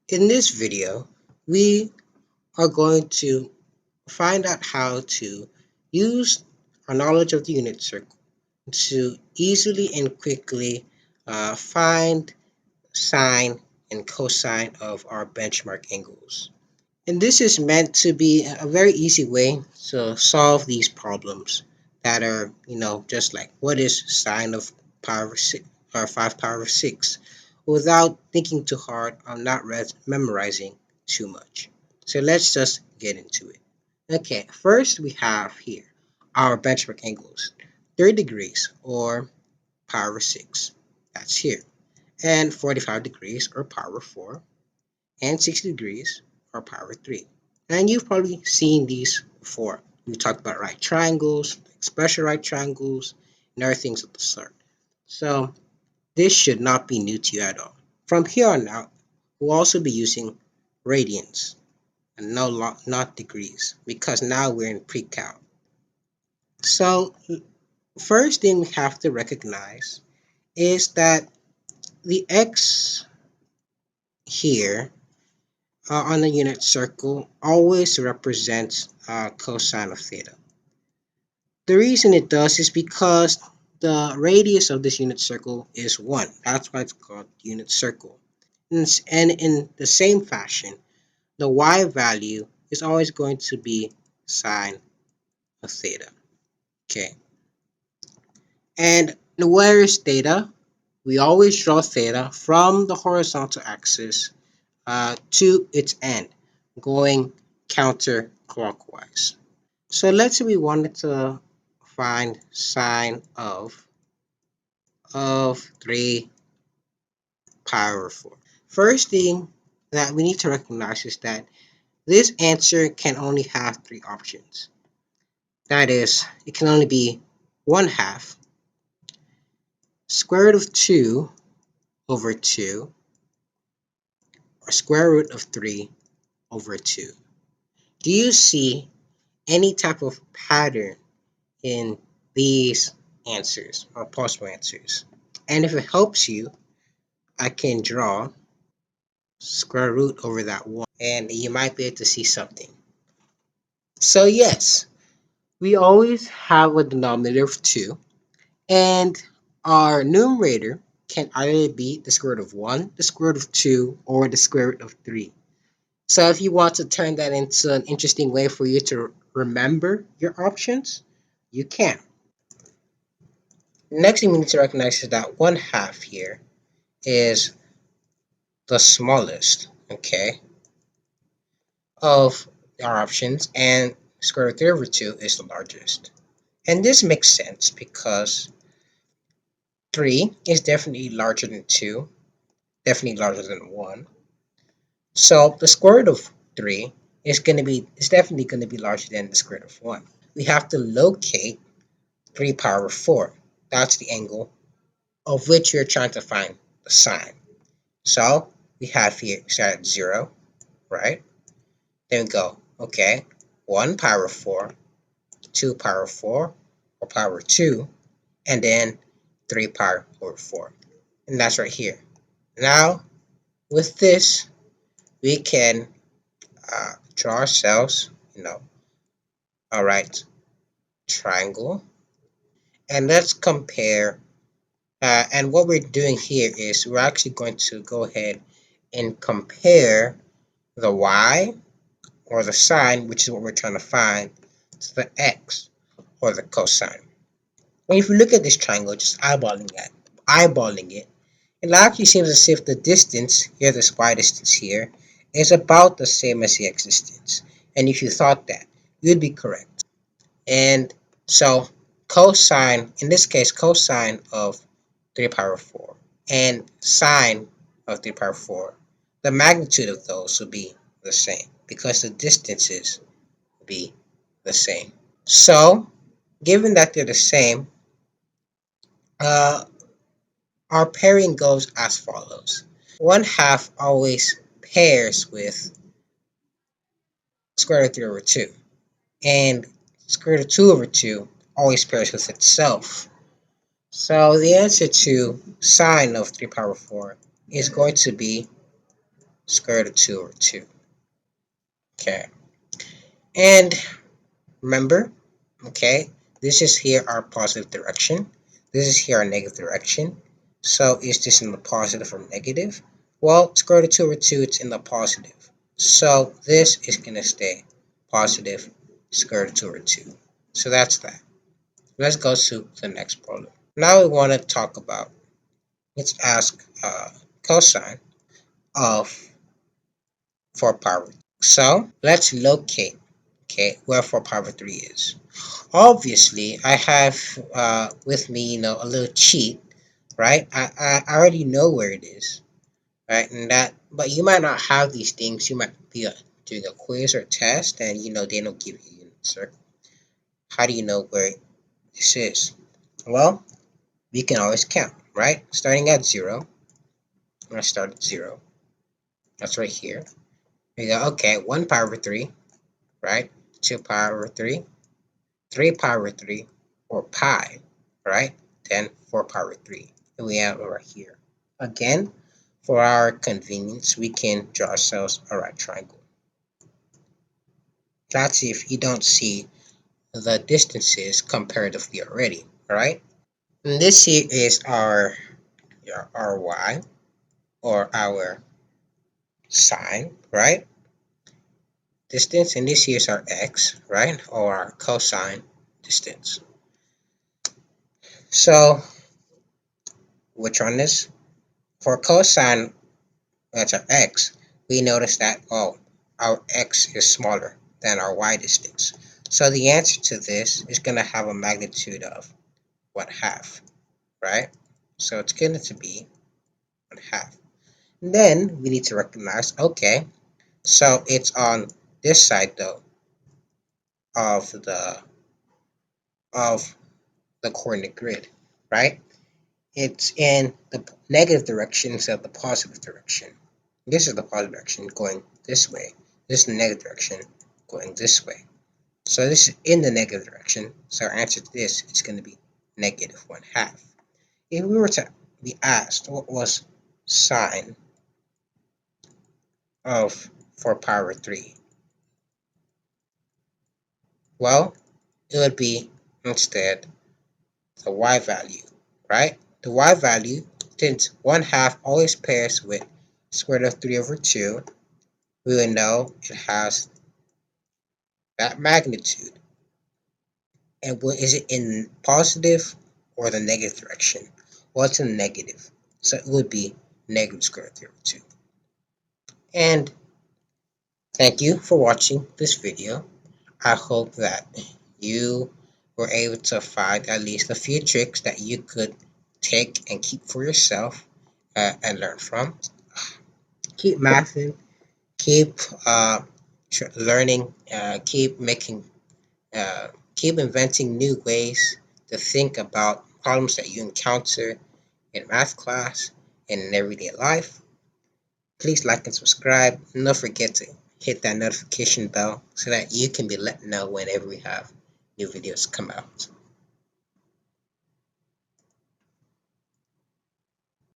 In this video, we are going to find out how to use our knowledge of the unit circle to easily and quickly find sine and cosine of our benchmark angles. And this is meant to be a very easy way to solve these problems that are, just like what is sine of power of 6 or 5 power of 6 without thinking too hard or not memorizing too much. So let's just get into it. Okay, first we have here our benchmark angles, 30 degrees or power of 6. That's here. And 45 degrees or power of 4 and 60 degrees or power 3. And you've probably seen these before. We talked about right triangles, special right triangles, and other things of the sort. So this should not be new to you at all. From here on out, we'll also be using radians and not degrees because now we're in pre-calc. So first thing we have to recognize is that the x here on the unit circle always represents cosine of theta. The reason it does is because the radius of this unit circle is 1. That's why it's called unit circle. And in the same fashion, the y value is always going to be sine of theta. Okay. And where is theta? We always draw theta from the horizontal axis to its end, going counterclockwise. So let's say we wanted to find sine of 3 power 4. First thing that we need to recognize is that this answer can only have 3 options. That is, it can only be 1/2, square root of 2 over 2, or square root of 3 over 2. Do you see any type of pattern in these answers or possible answers? And if it helps you, I can draw square root over that 1 and you might be able to see something. So yes, we always have a denominator of 2 and our numerator can either be the square root of 1, the square root of 2, or the square root of 3. So if you want to turn that into an interesting way for you to remember your options, you can. Next thing we need to recognize is that 1/2 here is the smallest, okay, of our options, and square root 3 over 2 is the largest. And this makes sense because 3 is definitely larger than 2, definitely larger than 1. So the square root of 3 is definitely going to be larger than the square root of 1. We have to locate 3 power 4. That's the angle of which you're trying to find the sine. So we have here, start at 0, right? Then we go, okay, 1 power 4, 2 power 4, or power 2, and then 3 power over 4. And that's right here. Now, with this, we can draw ourselves, a right triangle. And let's compare. And what we're doing here is we're actually going to go ahead and compare the y, or the sine, which is what we're trying to find, to the x, or the cosine. And if you look at this triangle, just eyeballing it, it actually seems as if the distance here, this y distance here, is about the same as the x distance. And if you thought that, you'd be correct. And so cosine, in this case, cosine of 3 power 4 and sine of 3 power 4, the magnitude of those will be the same because the distances will be the same. So, given that they're the same, uh, our pairing goes as follows. 1/2 always pairs with square root of 3 over 2, and square root of 2 over 2 always pairs with itself. So the answer to sine of 3 power 4 is going to be square root of 2 over 2. Okay, and remember, okay, this is here our positive direction. This is here our negative direction. So is this in the positive or negative? Well, square root of 2 over 2, it's in the positive. So this is going to stay positive square root of 2 over 2. So that's that. Let's go to the next problem. Now we want to talk about, let's ask cosine of 4 power. So let's locate, okay, where 4 power 3 is. Obviously, I have with me, a little cheat, right? I already know where it is, right? And that, but you might not have these things. You might be doing a quiz or test, and they don't give you unit circle. How do you know where this is? Well, we can always count, right? Starting at 0. I'm gonna start at 0. That's right here. We go, okay, 1 power over 3, right? 2 power over 3, 3 power over 3, or pi, right? Then 4 power over 3. And we have it right here. Again, for our convenience, we can draw ourselves a right triangle. That's if you don't see the distances comparatively already, alright? And this here is our y, or our sine, right? Distance, and this here is our x, right? Or our cosine distance. So, which one is? For cosine, that's our x, we notice that, oh, our x is smaller than our y distance. So the answer to this is going to have a magnitude of what, half, right? So it's going to be 1/2. And then we need to recognize, okay, so it's on this side though of of the coordinate grid, right? It's in the negative direction instead of the positive direction. This is the positive direction going this way. This is the negative direction going this way. So this is in the negative direction. So our answer to this is going to be negative 1/2. If we were to be asked what was sine of 4 power 3, well, it would be instead the y value, right? The y value, since 1/2 always pairs with square root of 3 over 2, we would know it has that magnitude. And what is it, in positive or the negative direction? Well, it's in negative. So it would be negative square root of 3 over 2. And thank you for watching this video. I hope that you were able to find at least a few tricks that you could take and keep for yourself and learn from. Keep mathing, keep learning, keep inventing new ways to think about problems that you encounter in math class and in everyday life. Please like and subscribe. And don't forget to hit that notification bell so that you can be let know whenever we have new videos come out.